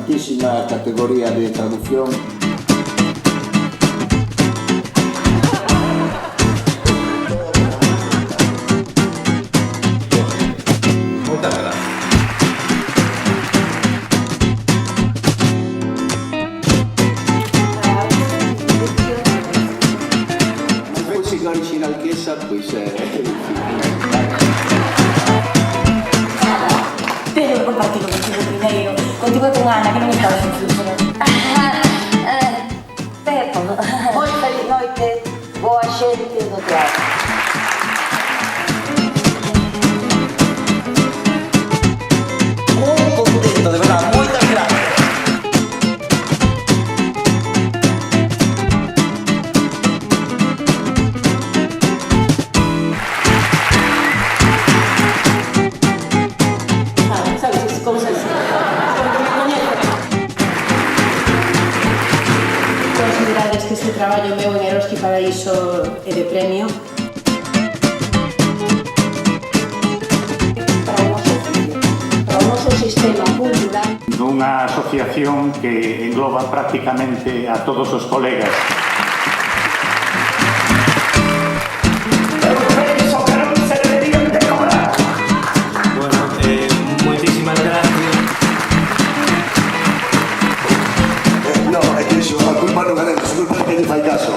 altísima categoría de traducción. Moitas gracias. Música original que esa, pois Pero compartido contigo primeiro, contigo e con Ana, que non estabas en fluxo. Pepo, moi feliz noite, boa xente do teatro. Moi contento, de verdad, moitas gracias. Sabes, esas cousas así. Considerades que este traballo meu en Eroski Paraíso é de premio? Para o noso oficio, para o noso sistema cultural. Dunha asociación que engloba prácticamente a todos os colegas. Bueno, moitísimas gracias. no, é que iso, a culpa non é dele, a culpa é que lle fai caso.